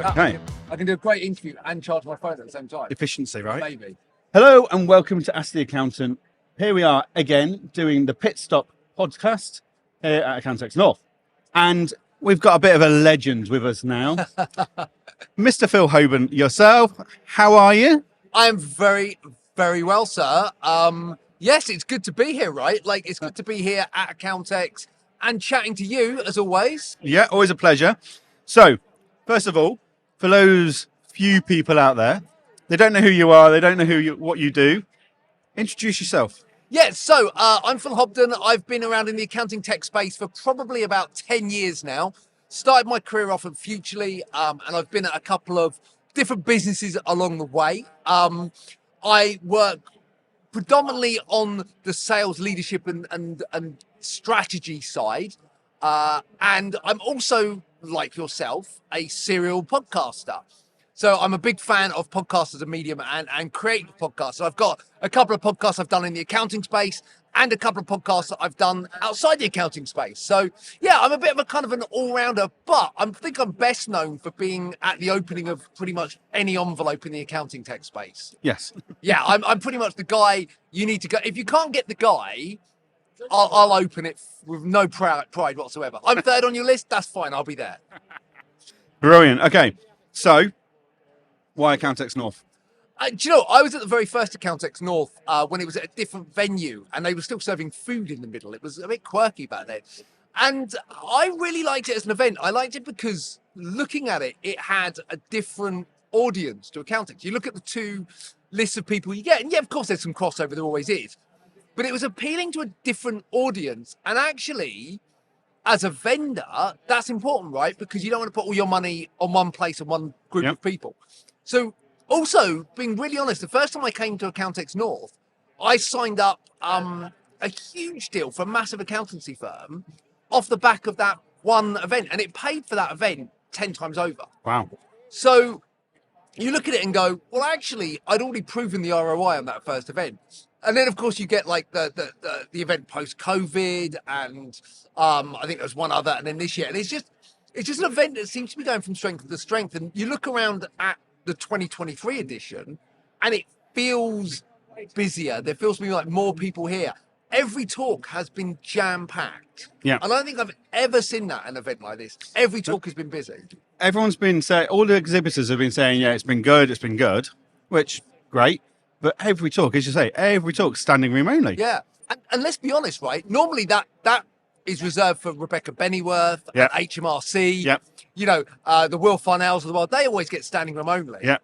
Okay. I can do a great interview and charge my phone at the same time. Efficiency, right? Maybe. Hello and welcome to Ask the Accountant. Here we are again doing the Pitstop Podcast here at Accountex North. And we've got a bit of a legend with us now. Mr. Phil Hobden, yourself, how are you? I am very, very well, sir. Yes, it's good to be here, right? Like, it's good to be here at Accountex and chatting to you, as always. Yeah, always a pleasure. So, first of all, for those few people out there, they don't know who you are, they don't know what you do, introduce yourself. Yeah, so I'm Phil Hobden. I've been around in the accounting tech space for probably about 10 years now. Started my career off at Futurely, and I've been at a couple of different businesses along the way. I work predominantly on the sales leadership and strategy side. And I'm also, like yourself, a serial podcaster. So I'm a big fan of podcasts as a medium and creative podcasts. So I've got a couple of podcasts I've done in the accounting space and a couple of podcasts that I've done outside the accounting space. So yeah, I'm a bit of a kind of an all-rounder, but I think I'm best known for being at the opening of pretty much any envelope in the accounting tech space. Yes. Yeah, I'm pretty much the guy you need to go. If you can't get the guy, I'll open it with no pride whatsoever. I'm third on your list, that's fine, I'll be there. Brilliant. Okay, so why Accountex North? Do you know, I was at the very first Accountex North when it was at a different venue and they were still serving food in the middle. It was a bit quirky back then. And I really liked it as an event. I liked it because looking at it, it had a different audience to Accountex. You look at the two lists of people you get, and yeah, of course, there's some crossover, there always is. But it was appealing to a different audience. And actually, as a vendor, that's important, right? Because you don't want to put all your money on one place and one group of people. So also, being really honest, the first time I came to Accountex North, I signed up a huge deal for a massive accountancy firm off the back of that one event. And it paid for that event 10 times over. Wow. So you look at it and go, well, actually, I'd already proven the ROI on that first event. And then, of course, you get like the event post-COVID, and I think there's one other, and then this year. And it's just an event that seems to be going from strength to strength. And you look around at the 2023 edition, and it feels busier. There feels to be like more people here. Every talk has been jam-packed. Yeah. And I don't think I've ever seen that at an event like this. Every talk has been busy. Everyone's been saying, all the exhibitors have been saying, yeah, it's been good, which, great. But every talk, as you say, every talk standing room only. Yeah. And let's be honest, right? Normally that is reserved for Rebecca Bennyworth and HMRC. Yep. You know, the Will Farnells of the world, they always get standing room only. Yeah.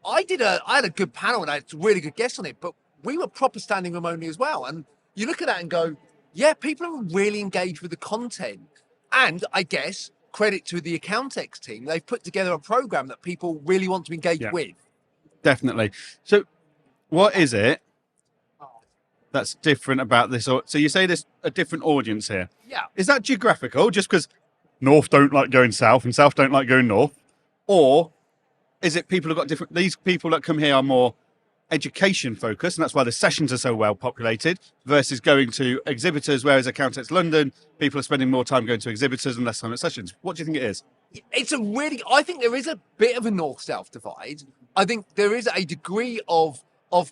I had a good panel and I had a really good guest on it, but we were proper standing room only as well. And you look at that and go, yeah, people are really engaged with the content. And I guess credit to the Accountex team. They've put together a program that people really want to engage with. Definitely. So what is it that's different about this? So you say there's a different audience here. Yeah. Is that geographical, just because North don't like going South and South don't like going North? Or is it people who've got different... These people that come here are more education focused, and that's why the sessions are so well populated, versus going to exhibitors, whereas Accountex London, people are spending more time going to exhibitors and less time at sessions. What do you think it is? I think there is a bit of a North-South divide. I think there is a degree of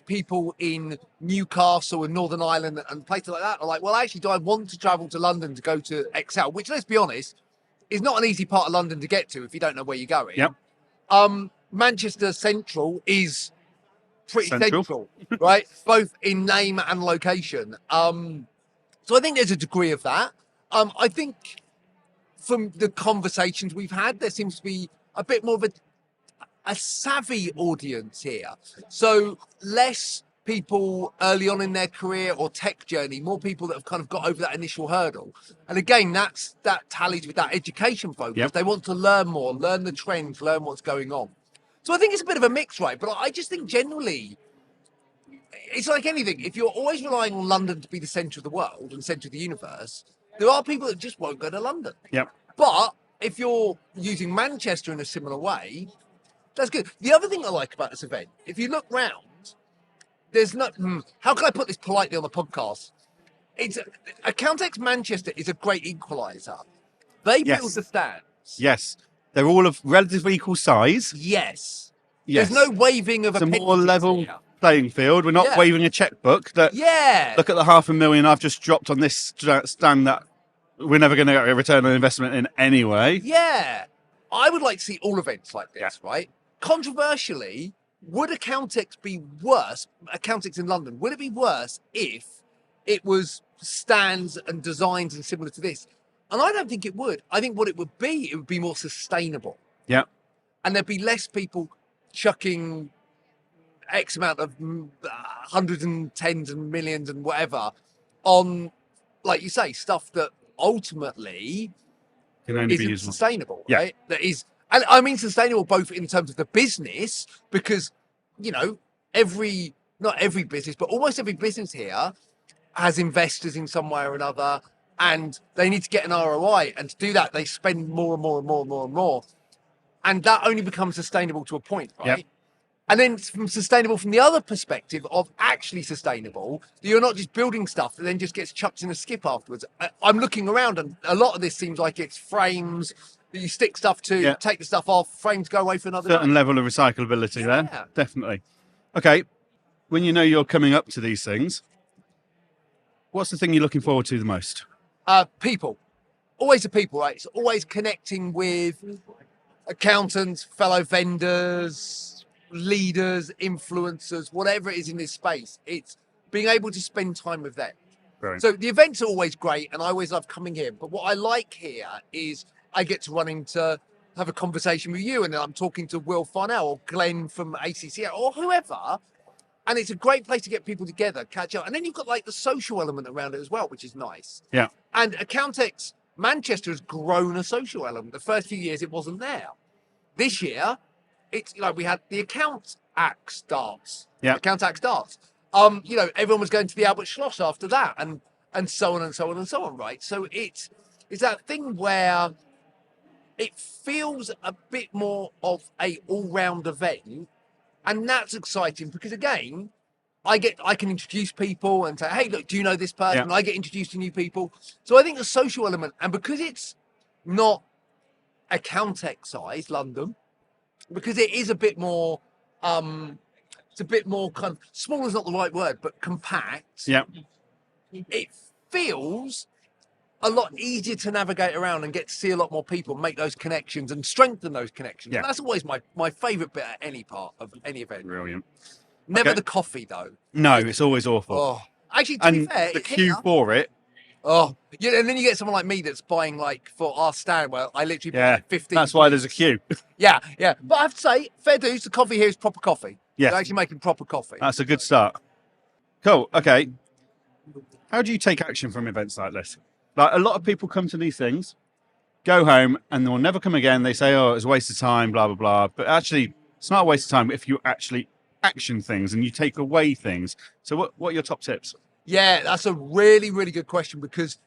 people in Newcastle and Northern Ireland and places like that are like, well, actually, do I want to travel to London to go to Excel? Which, let's be honest, is not an easy part of London to get to if you don't know where you're going. Yep. Manchester Central is pretty central, right? Both in name and location. So I think there's a degree of that. I think from the conversations we've had, there seems to be a bit more of a savvy audience here. So less people early on in their career or tech journey, more people that have kind of got over that initial hurdle. And again, that tallies with that education focus. Yep. They want to learn more, learn the trends, learn what's going on. So I think it's a bit of a mix, right? But I just think generally, it's like anything. If you're always relying on London to be the centre of the world and centre of the universe, there are people that just won't go to London. Yep. But if you're using Manchester in a similar way, that's good. The other thing I like about this event, if you look round, there's no... how can I put this politely on the podcast? Accountex Manchester is a great equaliser. They build the stands. Yes. They're all of relatively equal size. Yes. Yes. There's no waving of It's a more appendages level here. playing field. We're not Yeah. waving a checkbook that Yeah. look at the $500,000 I've just dropped on this stand that we're never going to get a return on investment in anyway. Yeah. I would like to see all events like this, right? Controversially, would Accountex be worse, Accountex in London, would it be worse if it was stands and designs and similar to this? And I don't think it would. I think what it would be more sustainable. Yeah. And there'd be less people chucking X amount of hundreds and tens and millions and whatever on, like you say, stuff that ultimately Can only be isn't used once. sustainable, Yeah. right? That is, and I mean sustainable both in terms of the business, because, you know, not every business, but almost every business here has investors in some way or another, and they need to get an ROI. And to do that, they spend more and more and more and more and more. And that only becomes sustainable to a point, right? Yep. And then from sustainable from the other perspective of actually sustainable, you're not just building stuff that then just gets chucked in a skip afterwards. I'm looking around and a lot of this seems like it's frames that you stick stuff to, Yeah. take the stuff off, frames go away for another Certain day. level of recyclability Yeah. there. Definitely. Okay. When you know you're coming up to these things, what's the thing you're looking forward to the most? People. Always the people, right? It's always connecting with accountants, fellow vendors, leaders, influencers, whatever it is in this space. It's being able to spend time with them. Brilliant. So the events are always great and I always love coming here. But what I like here is I get to run into, have a conversation with you, and then I'm talking to Will Farnell or Glenn from ACC or whoever. And it's a great place to get people together, catch up. And then you've got like the social element around it as well, which is nice. Yeah. And Accountex Manchester has grown a social element. The first few years it wasn't there. This year, it's like we had the Accountax darts. Yeah. Accountax darts. You know, everyone was going to the Albert Schloss after that, and so on and so on and so on, right? So it's that thing where it feels a bit more of a all-round event, and that's exciting because again, I can introduce people and say, hey, look, do you know this person? Yeah. I get introduced to new people. So I think the social element, and because it's not Accountex size London, because it is a bit more it's a bit more kind of, small is not the right word, but compact. Yeah. It feels a lot easier to navigate around and get to see a lot more people, make those connections and strengthen those connections. Yeah. And that's always my favourite bit at any part of any event. Brilliant. Never Okay. the coffee though. No, it's always awful. Oh, actually, to be And fair, the it's queue here. for it, Oh, yeah, and then you get someone like me that's buying like for our stand where I literally yeah, bought 15. that's why there's a queue. Yeah. But I have to say, fair dues, the coffee here is proper coffee. Yes. They're actually making proper coffee. That's a good start. Cool. Okay. How do you take action from events like this? Like, a lot of people come to these things, go home, and they'll never come again. They say, oh, it was a waste of time, blah, blah, blah. But actually, it's not a waste of time if you actually action things and you take away things. So what are your top tips? Yeah, that's a really, really good question because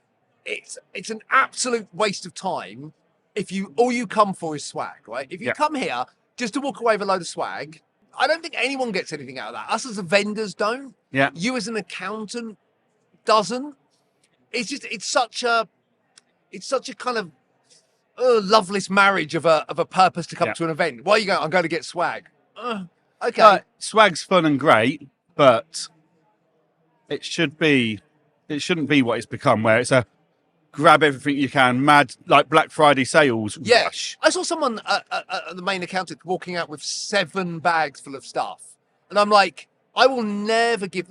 it's an absolute waste of time if all you come for is swag, right? If you Yeah. come here just to walk away with a load of swag, I don't think anyone gets anything out of that. Us as the vendors don't. Yeah. You as an accountant doesn't. It's such a kind of loveless marriage of a purpose to come Yeah. to an event. Why are you going? I'm going to get swag. Okay. Swag's fun and great, but it shouldn't be what it's become, where it's a grab everything you can, mad, like Black Friday sales Yeah. rush. I saw someone the main accountant walking out with 7 bags full of stuff, and I'm like, I will never give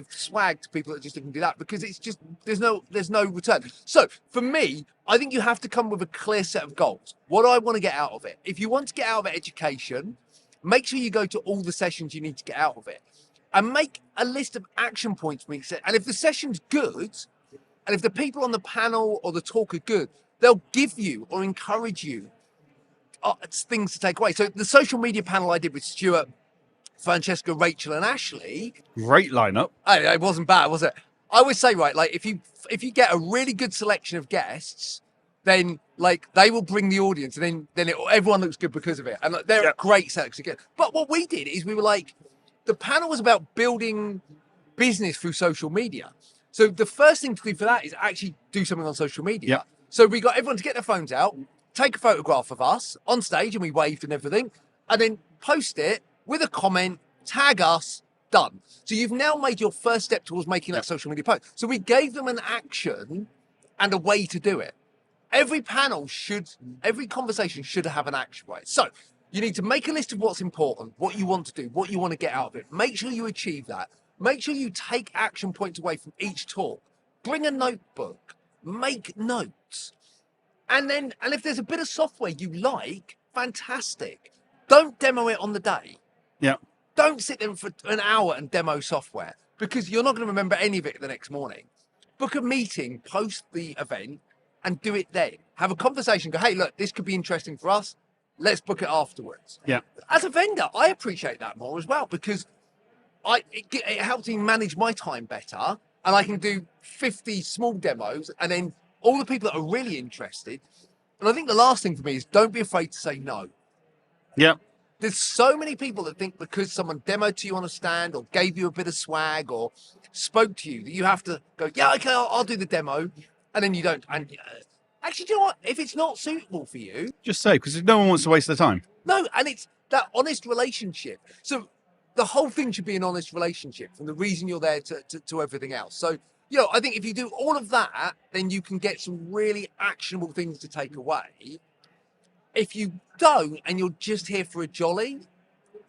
swag to people that just didn't do that because it's just there's no return. So for me, I think you have to come with a clear set of goals. What do I want to get out of it? If you want to get out of it education, make sure you go to all the sessions you need to get out of it, and make a list of action points. And if the session's good, and if the people on the panel or the talk are good, they'll give you or encourage you things to take away. So the social media panel I did with Stuart, Francesca, Rachel, and Ashley. Great lineup. It wasn't bad, was it? I always say, right, like if you get a really good selection of guests, then like they will bring the audience, and then everyone looks good because of it. And like, they're a great selection again. But what we did is we were like, the panel was about building business through social media. So the first thing to do for that is actually do something on social media. Yep. So we got everyone to get their phones out, take a photograph of us on stage and we waved and everything, and then post it with a comment, tag us, done. So you've now made your first step towards making that social media post. So we gave them an action and a way to do it. Every conversation should have an action, right? So you need to make a list of what's important, what you want to do, what you want to get out of it. Make sure you achieve that. Make sure you take action points away from each talk. Bring a notebook, make notes. And if there's a bit of software you like, fantastic. Don't demo it on the day. Yeah. Don't sit there for an hour and demo software because you're not going to remember any of it the next morning. Book a meeting, post the event, and do it then. Have a conversation. Go, hey, look, this could be interesting for us. Let's book it afterwards. Yeah. As a vendor, I appreciate that more as well because it helps me manage my time better, and I can do 50 small demos, and then all the people that are really interested. And I think the last thing for me is don't be afraid to say no. Yeah. There's so many people that think because someone demoed to you on a stand or gave you a bit of swag or spoke to you that you have to go, yeah, okay, I'll do the demo. And then you don't. And actually, do you know what? If it's not suitable for you, Just say, because no one wants to waste their time. no. And it's that honest relationship. So the whole thing should be an honest relationship from the reason you're there to everything else. So, I think if you do all of that, then you can get some really actionable things to take away. If you don't, and you're just here for a jolly,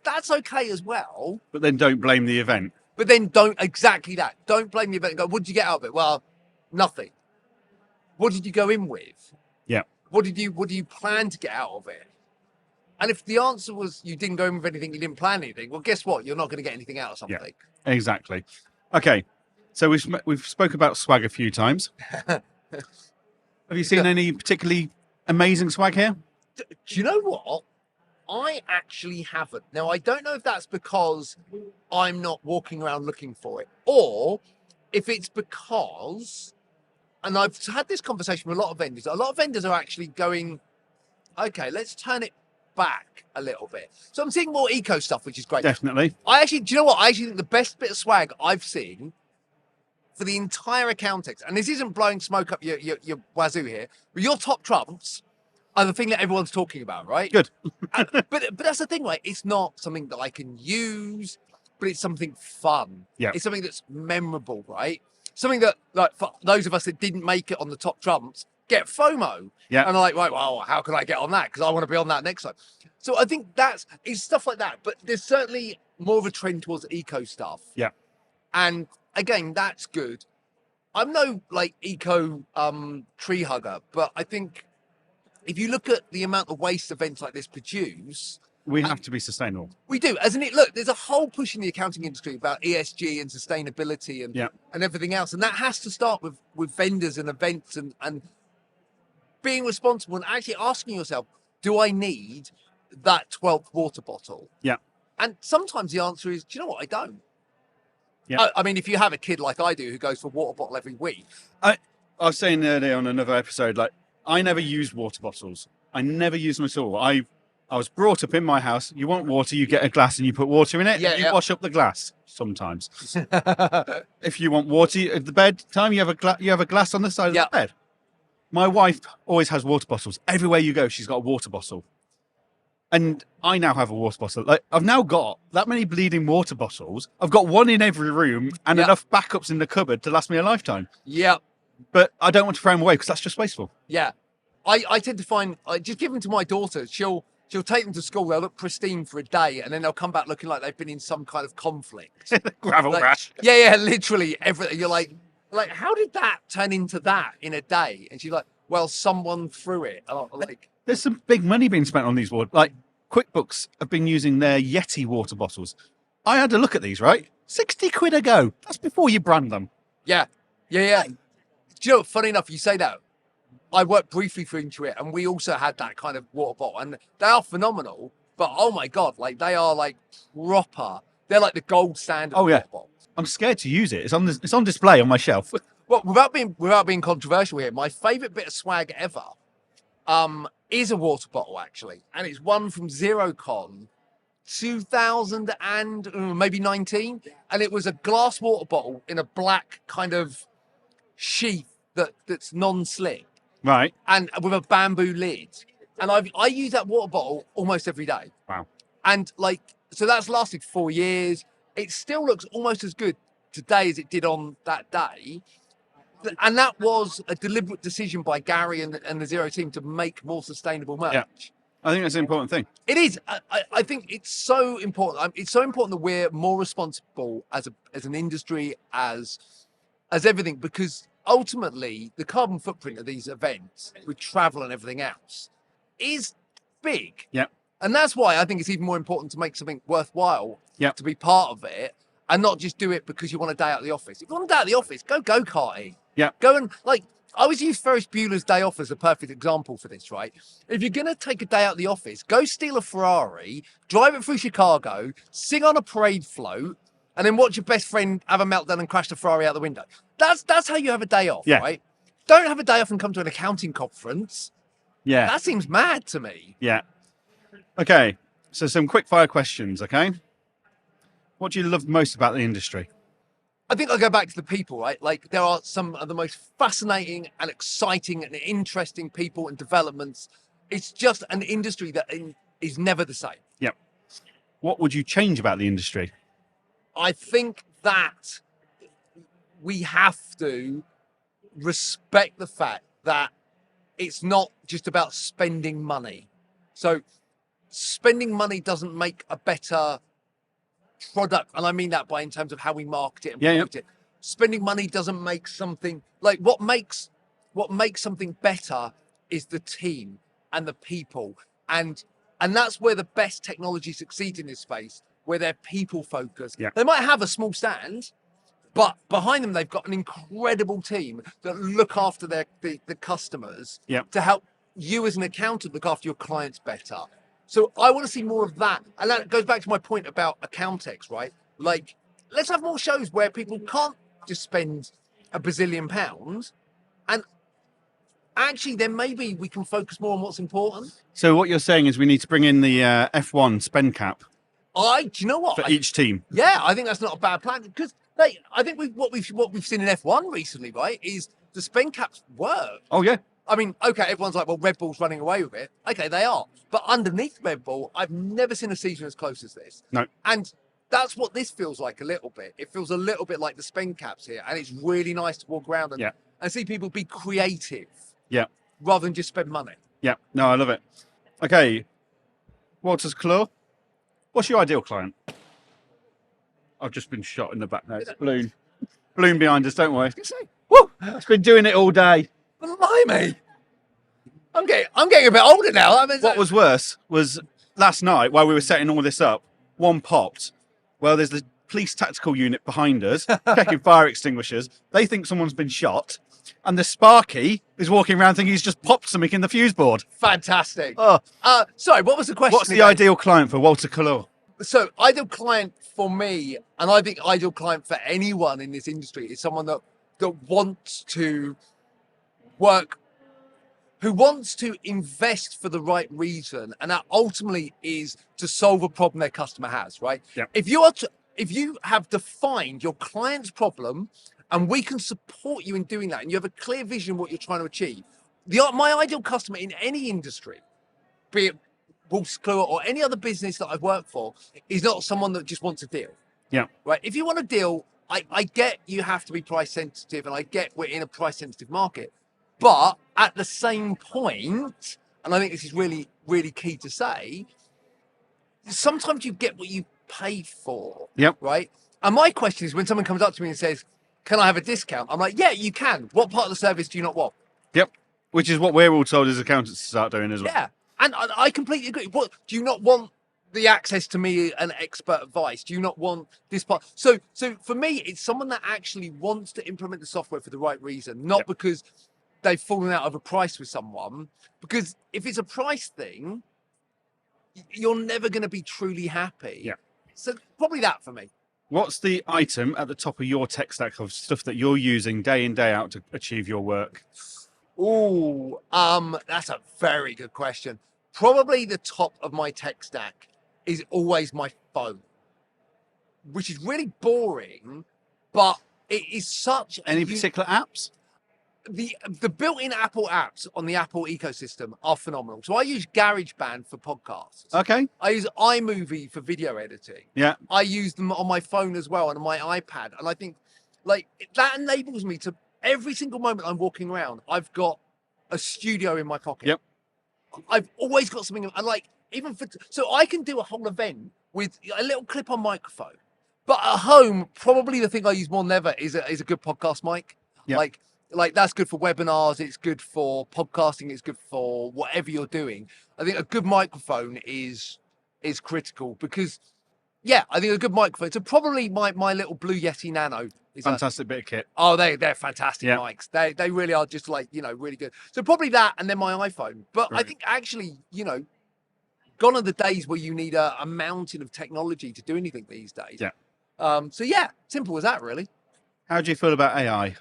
that's okay as well. But then don't blame the event. But then don't blame the event and go, what did you get out of it? Well, nothing. What did you go in with? Yeah. What do you plan to get out of it? And if the answer was you didn't go in with anything, you didn't plan anything, well, guess what? You're not going to get anything out of something. Yeah, exactly. Okay. So we've spoke about swag a few times. Have you seen any particularly amazing swag here? Do you know what? I actually haven't. Now, I don't know if that's because I'm not walking around looking for it, or if it's because, and I've had this conversation with a lot of vendors are actually going, okay, let's turn it back a little bit. So I'm seeing more eco stuff, which is great. Definitely. Do you know what? I actually think the best bit of swag I've seen for the entire accountex, and this isn't blowing smoke up your wazoo here, but your top trumps are the thing that everyone's talking about, right? Good. But that's the thing, right? It's not something that I can use, but it's something fun. Yeah. It's something that's memorable, right? Something that, like, for those of us that didn't make it on the top trumps, get FOMO. Yeah. And I'm like, right, well, how can I get on that? Because I want to be on that next time. So I think it's stuff like that. But there's certainly more of a trend towards eco stuff. Yeah. And again, that's good. I'm no eco tree hugger, but I think if you look at the amount of waste events like this produce, We have to be sustainable. we do. Look, there's a whole push in the accounting industry about ESG and sustainability and everything else. And that has to start with vendors and events and being responsible and actually asking yourself, do I need that 12th water bottle? Yeah. And sometimes the answer is, do you know what? I don't. Yeah. I mean, if you have a kid like I do who goes for a water bottle every week. I was saying earlier on another episode, I never used water bottles. I never used them at all. I was brought up in my house. You want water, you get a glass and you put water in it. Yeah, and you wash up the glass sometimes. If you want water at the bedtime, you have a glass on the side of the bed. My wife always has water bottles. Everywhere you go, she's got a water bottle. And I now have a water bottle. I've now got that many bleeding water bottles. I've got one in every room and enough backups in the cupboard to last me a lifetime. Yeah. But I don't want to throw them away because that's just wasteful. Yeah. I tend to find, I just give them to my daughter. She'll take them to school. They'll look pristine for a day, and then they'll come back looking like they've been in some kind of conflict. Gravel rash. Yeah, literally everything. You're like, how did that turn into that in a day? And she's like, well, someone threw it. There's some big money being spent on these water. QuickBooks have been using their Yeti water bottles. I had a look at these, right? 60 quid a go. That's before you brand them. Yeah. Do you know, funny enough, you say that. I worked briefly for Intuit, and we also had that kind of water bottle, and they are phenomenal. But oh my god, they are proper. They're like the gold standard. Oh yeah. Water bottle. I'm scared to use it. It's on display on my shelf. Well, without being controversial here, my favourite bit of swag ever, is a water bottle actually, and it's one from Xerocon, 2000 and maybe 19, and it was a glass water bottle in a black kind of sheath that's non-slip. Right. And with a bamboo lid. And I use that water bottle almost every day. Wow. And like, so that's lasted 4 years. It still looks almost as good today as it did on that day. And that was a deliberate decision by Gary and the Zero team to make more sustainable merch. Yeah. I think that's an important thing. It is. I think it's so important. It's so important that we're more responsible as an industry, as everything, because ultimately the carbon footprint of these events with travel and everything else is big. Yeah. And that's why I think it's even more important to make something worthwhile Yep. to be part of it, and not just do it because you want a day out of the office. If you want a day out of the office, go karting. Yeah. Go and, like, I always use Ferris Bueller's Day Off as a perfect example for this, right? If you're going to take a day out of the office, go steal a Ferrari, drive it through Chicago, sing on a parade float, and then watch your best friend have a meltdown and crash the Ferrari out the window. That's how you have a day off, Yeah. right? Don't have a day off and come to an accounting conference. Yeah. That seems mad to me. Yeah. Okay. So some quick fire questions, okay? What do you love most about the industry? I think I'll go back to the people, right? Like, there are some of the most fascinating and exciting and interesting people and developments. It's just an industry that is never the same. Yep. What would you change about the industry? I think that we have to respect the fact that it's not just about spending money. So spending money doesn't make a better product, and I mean that by in terms of how we market it and promote it. Spending money doesn't make something, like, what makes something better is the team and the people, and that's where the best technology succeeds in this space, where they're people focused. Yeah. They might have a small stand, but behind them they've got an incredible team that look after the customers to help you as an accountant look after your clients better. So I want to see more of that. And that goes back to my point about Accountex, right? Like, let's have more shows where people can't just spend £1 bazillion, and actually then maybe we can focus more on what's important. So what you're saying is we need to bring in the F1 spend cap Do you know what? for each team. Yeah, I think that's not a bad plan, because I think what we've seen in F1 recently, right, is the spend caps work. Oh, yeah. I mean, okay, everyone's like, well, Red Bull's running away with it. Okay, they are. But underneath Red Bull, I've never seen a season as close as this. No. And that's what this feels like a little bit. It feels a little bit like the spend caps here. And it's really nice to walk around and see people be creative. Yeah. Rather than just spend money. Yeah. No, I love it. Okay. Walters Claw, what's your ideal client? I've just been shot in the back now. It's balloon. Balloon behind us, don't worry. Woo! It's been doing it all day. Blimey! I'm getting a bit older now. I mean, What was worse was last night while we were setting all this up, one popped. Well, there's the police tactical unit behind us, checking fire extinguishers. They think someone's been shot. And the Sparky is walking around thinking he's just popped something in the fuse board. Fantastic. Oh. Sorry, what was the question? What's the ideal client for Walter Claw? So, ideal client for me, and I think ideal client for anyone in this industry, is someone that wants to work, who wants to invest for the right reason, and that ultimately is to solve a problem their customer has, right? Yep. If you have defined your client's problem, and we can support you in doing that, and you have a clear vision of what you're trying to achieve, my ideal customer in any industry, be it Walters Claw or any other business that I've worked for, is not someone that just wants a deal. Yeah. Right. If you want a deal, I get you have to be price sensitive, and I get we're in a price sensitive market. But at the same point, and I think this is really, really key to say, sometimes you get what you pay for. Yep. Right. And my question is, when someone comes up to me and says, "Can I have a discount?" I'm like, "Yeah, you can. What part of the service do you not want?" Yep. Which is what we're all told as accountants to start doing as well. Yeah. And I completely agree. What do you not want? The access to me and expert advice? Do you not want this part? So for me, it's someone that actually wants to implement the software for the right reason, not because they've fallen out of a price with someone. Because if it's a price thing, you're never going to be truly happy. Yeah. So probably that for me. What's the item at the top of your tech stack of stuff that you're using day in, day out to achieve your work? Oh, that's a very good question. Probably the top of my tech stack is always my phone, which is really boring, but it is such Any particular apps? the built-in Apple apps on the Apple ecosystem are phenomenal. So I use GarageBand for podcasts. Okay. I use iMovie for video editing. Yeah. I use them on my phone as well and on my iPad. And I think like that enables me to every single moment I'm walking around, I've got a studio in my pocket. Yep. I've always got something. And like even for so I can do a whole event with a little clip-on microphone. But at home, probably the thing I use more than ever is a good podcast mic. Yep. Like that's good for webinars. It's good for podcasting. It's good for whatever you're doing. I think a good microphone is critical because, yeah, I think a good microphone. So probably my little Blue Yeti Nano is Fantastic bit of kit. Oh, they're fantastic Yeah. mics. They really are just like, really good. So probably that and then my iPhone. But I Right. think actually, gone are the days where you need a mountain of technology to do anything these days. Yeah. So yeah, simple as that really. How do you feel about AI?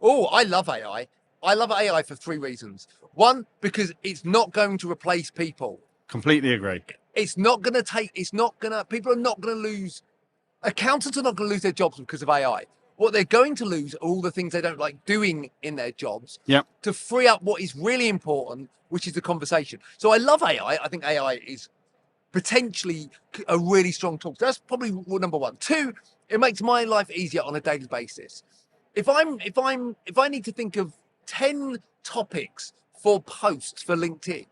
Oh, I love AI. I love AI for 3 reasons. One, because it's not going to replace people. Completely agree. It's not going to people are not going to lose, accountants are not going to lose their jobs because of AI. What they're going to lose are all the things they don't like doing in their jobs Yep. to free up what is really important, which is the conversation. So I love AI. I think AI is potentially a really strong tool. So that's probably number 1. 2, it makes my life easier on a daily basis. If I need to think of 10 topics for posts for LinkedIn,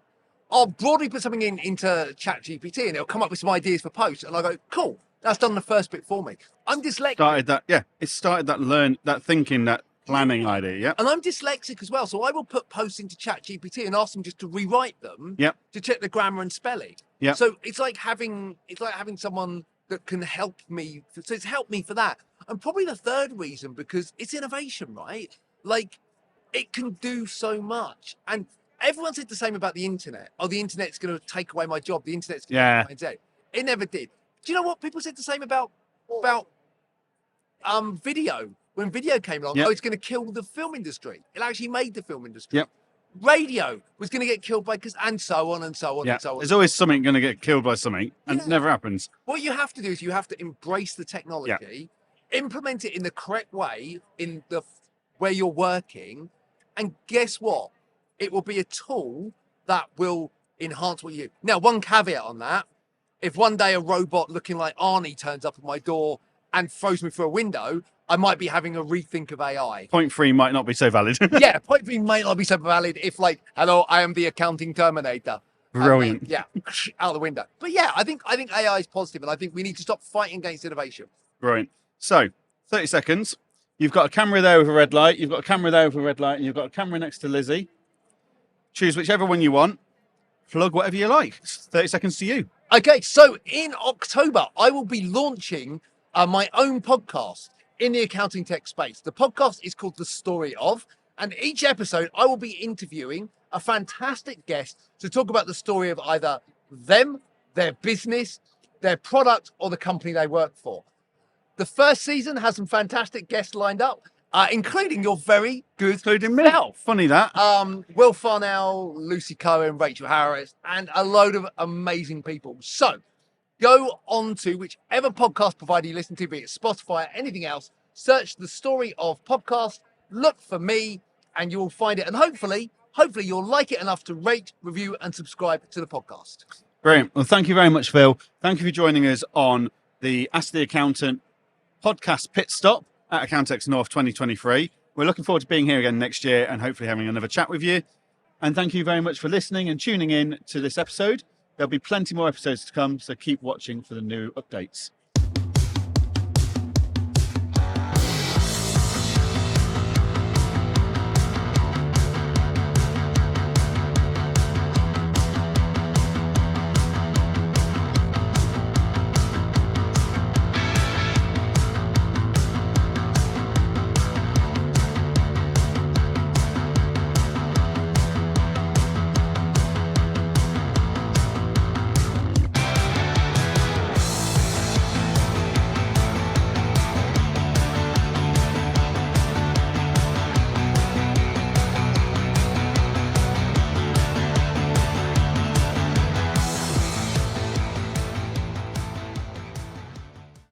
I'll broadly put something into ChatGPT and it'll come up with some ideas for posts. And I go, cool, that's done the first bit for me. I'm dyslexic. It started that thinking, that planning idea. Yeah. And I'm dyslexic as well. So I will put posts into ChatGPT and ask them just to rewrite them Yep. to check the grammar and spelling. Yep. So it's like having someone that can help me. So it's helped me for that. And probably the third reason, because it's innovation, right? Like it can do so much. And everyone said the same about the internet. Oh, the internet's going to take away my job. The internet's going to take away my job. It never did. Do you know what people said the same about video? When video came along, Yep. oh, it's going to kill the film industry. It actually made the film industry. Yep. Radio was going to get killed and so on and so on Yeah. and so on. There's always something going to get killed by something, and Yeah. it never happens. What you have to do is you have to embrace the technology, implement it in the correct way in the where you're working, and guess what? It will be a tool that will enhance what you do. Now, one caveat on that: if one day a robot looking like Arnie turns up at my door and throws me through a window, I might be having a rethink of AI. Point 3 might not be so valid. Yeah, point B may not be so valid if, like, hello, I am the accounting Terminator. Brilliant. Yeah, out the window. But yeah, I think AI is positive, and I think we need to stop fighting against innovation. Brilliant. So, 30 seconds. You've got a camera there with a red light. You've got a camera there with a red light, and you've got a camera next to Lizzie. Choose whichever one you want. Plug whatever you like. It's 30 seconds to you. Okay, so in October, I will be launching my own podcast in the accounting tech space. The podcast is called The Story Of, and each episode I will be interviewing a fantastic guest to talk about the story of either them, their business, their product, or the company they work for. The first season has some fantastic guests lined up, including your very good Including me. self. Funny that. Will Farnell, Lucy Cohen, Rachel Harris, and a load of amazing people. So go on to whichever podcast provider you listen to, be it Spotify or anything else, search The Story Of podcast, look for me, and you will find it. And hopefully you'll like it enough to rate, review, and subscribe to the podcast. Brilliant. Well, thank you very much, Phil. Thank you for joining us on the Ask the Accountant podcast pit stop at Accountex North 2023. We're looking forward to being here again next year and hopefully having another chat with you. And thank you very much for listening and tuning in to this episode. There'll be plenty more episodes to come, so keep watching for the new updates.